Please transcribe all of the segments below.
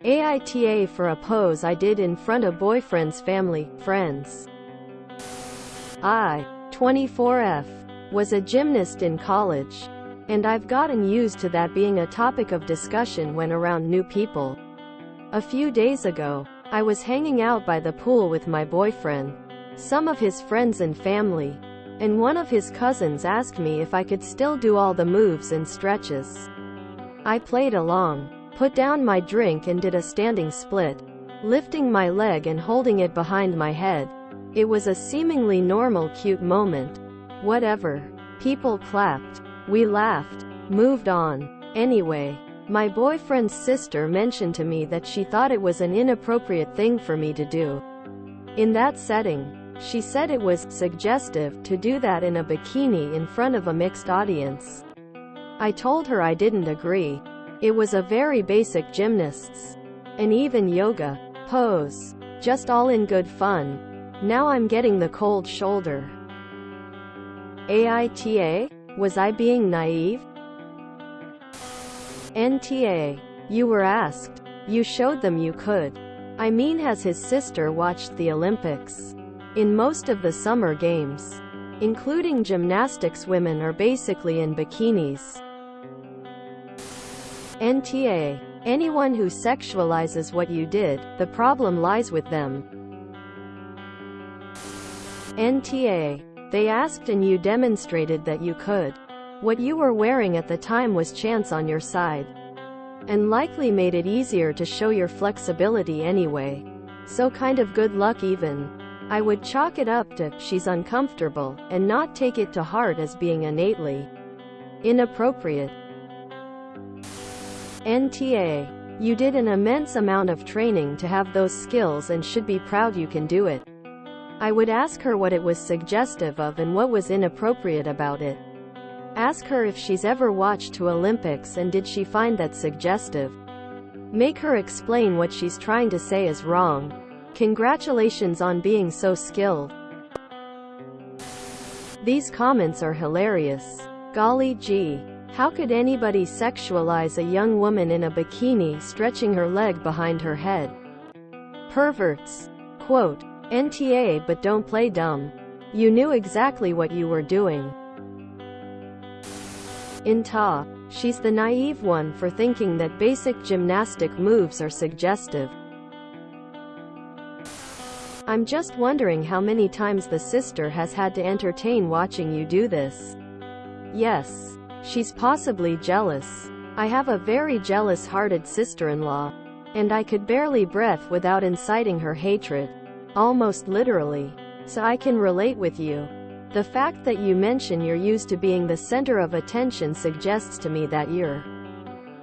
AITA for a pose I did in front of boyfriend's family, friends. I, 24F, was a gymnast in college. And I've gotten used to that being a topic of discussion when around new people. A few days ago, I was hanging out by the pool with my boyfriend, some of his friends and family, and one of his cousins asked me if I could still do all the moves and stretches. I played along, put down my drink and did a standing split, lifting my leg and holding it behind my head. It was a seemingly normal, cute moment. Whatever. People clapped. We laughed. Moved on. Anyway, my boyfriend's sister mentioned to me that she thought it was an inappropriate thing for me to do. In that setting, she said it was suggestive to do that in a bikini in front of a mixed audience. I told her I didn't agree. It was a very basic gymnast's and even yoga pose, just all in good fun. Now I'm getting the cold shoulder. AITA? Was I being naive? NTA. You were asked. You showed them you could. I mean, has his sister watched the Olympics? In most of the summer games, including gymnastics, women are basically in bikinis. NTA. Anyone who sexualizes what you did, the problem lies with them. NTA. They asked and you demonstrated that you could. What you were wearing at the time was chance on your side, and likely made it easier to show your flexibility anyway. So kind of good luck even. I would chalk it up to, she's uncomfortable, and not take it to heart as being innately inappropriate. NTA. You did an immense amount of training to have those skills and should be proud you can do it. I would ask her what it was suggestive of and what was inappropriate about it. Ask her if she's ever watched two Olympics and did she find that suggestive. Make her explain what she's trying to say is wrong. Congratulations on being so skilled. These comments are hilarious. Golly gee. How could anybody sexualize a young woman in a bikini stretching her leg behind her head? Perverts. Quote. NTA, but don't play dumb. You knew exactly what you were doing. INTA. She's the naive one for thinking that basic gymnastic moves are suggestive. I'm just wondering how many times the sister has had to entertain watching you do this. Yes. She's possibly jealous. I have a very jealous-hearted sister-in-law, and I could barely breathe without inciting her hatred. Almost literally. So I can relate with you. The fact that you mention you're used to being the center of attention suggests to me that you're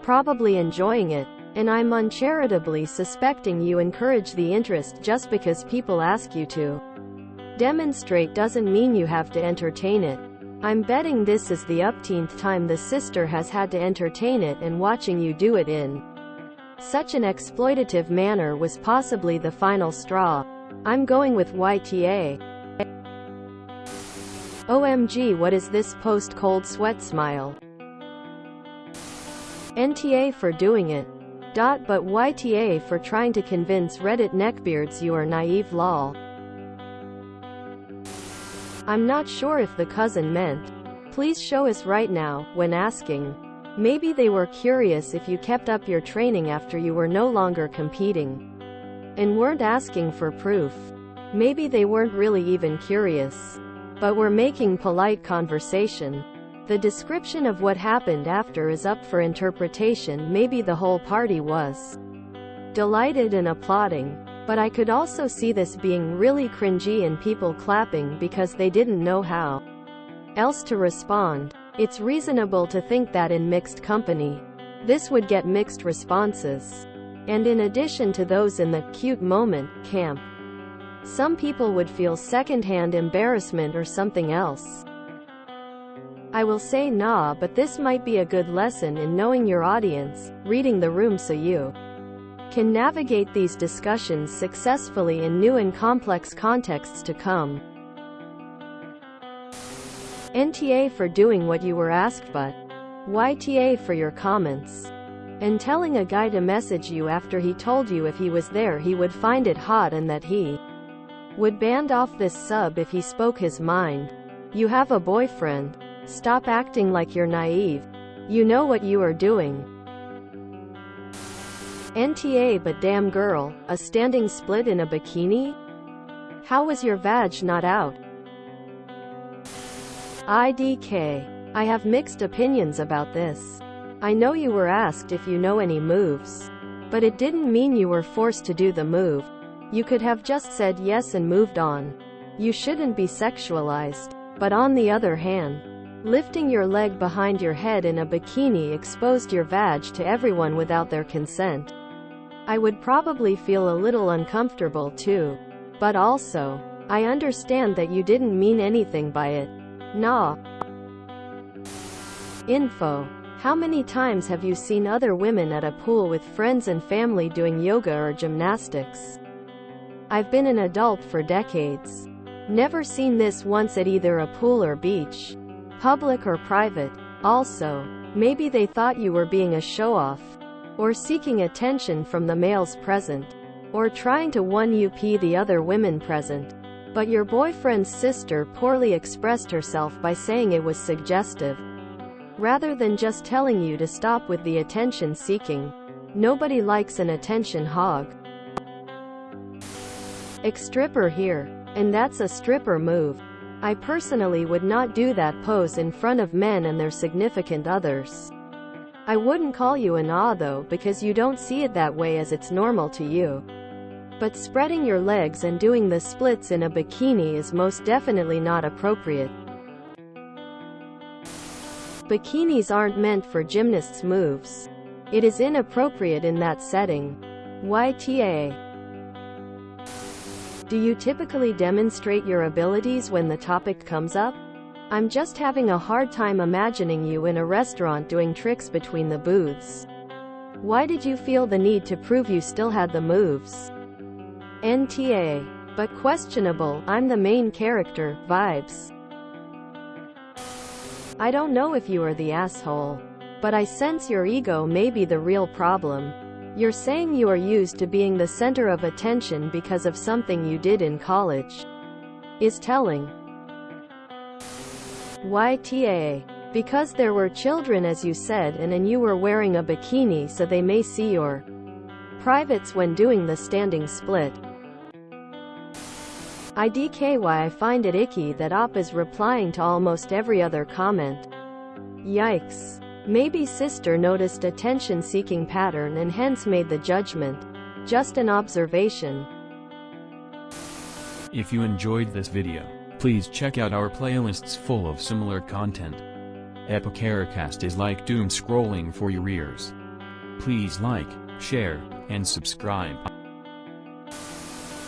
probably enjoying it, and I'm uncharitably suspecting you encourage the interest just because people ask you to. Demonstrate doesn't mean you have to entertain it. I'm betting this is the upteenth time the sister has had to entertain it, and watching you do it in such an exploitative manner was possibly the final straw. I'm going with YTA. OMG, what is this post cold sweat smile? NTA for doing it. But YTA for trying to convince Reddit neckbeards you are naive lol. I'm not sure if the cousin meant, please show us right now, when asking. Maybe they were curious if you kept up your training after you were no longer competing, and weren't asking for proof. Maybe they weren't really even curious, but were making polite conversation. The description of what happened after is up for interpretation. Maybe the whole party was delighted and applauding, but I could also see this being really cringy and people clapping because they didn't know how else to respond. It's reasonable to think that in mixed company, this would get mixed responses. And in addition to those in the cute moment camp, some people would feel secondhand embarrassment or something else. I will say nah, but this might be a good lesson in knowing your audience, reading the room so you can navigate these discussions successfully in new and complex contexts to come. NTA for doing what you were asked, but YTA for your comments. and telling a guy to message you after he told you if he was there he would find it hot and that he would band off this sub if he spoke his mind. You have a boyfriend. Stop acting like you're naive. You know what you are doing. NTA but damn girl, a standing split in a bikini? How was your vag not out? IDK. I have mixed opinions about this. I know you were asked if you know any moves. But it didn't mean you were forced to do the move. You could have just said yes and moved on. You shouldn't be sexualized. But on the other hand, lifting your leg behind your head in a bikini exposed your vag to everyone without their consent. I would probably feel a little uncomfortable too. But also, I understand that you didn't mean anything by it. Nah. Info. How many times have you seen other women at a pool with friends and family doing yoga or gymnastics? I've been an adult for decades. Never seen this once at either a pool or beach. Public or private. Also, maybe they thought you were being a show-off. Or seeking attention from the males present. Or trying to one-up the other women present. But your boyfriend's sister poorly expressed herself by saying it was suggestive. Rather than just telling you to stop with the attention-seeking. Nobody likes an attention hog. Ex-stripper here. And that's a stripper move. I personally would not do that pose in front of men and their significant others. I wouldn't call you an though because you don't see it that way as it's normal to you. But spreading your legs and doing the splits in a bikini is most definitely not appropriate. Bikinis aren't meant for gymnasts' moves. It is inappropriate in that setting. YTA. Do you typically demonstrate your abilities when the topic comes up? I'm just having a hard time imagining you in a restaurant doing tricks between the booths. Why did you feel the need to prove you still had the moves? NTA. But questionable, I'm the main character, vibes. I don't know if you are the asshole. But I sense your ego may be the real problem. You're saying you are used to being the center of attention because of something you did in college. Is telling. YTA. Because there were children as you said and you were wearing a bikini so they may see your privates when doing the standing split. IDK. Why I find it icky that Op is replying to almost every other comment. Yikes. Maybe sister noticed attention-seeking pattern and hence made the judgment. Just an observation. If you enjoyed this video, please check out our playlists full of similar content. AmITheAsshole is like doom scrolling for your ears. Please like, share, and subscribe.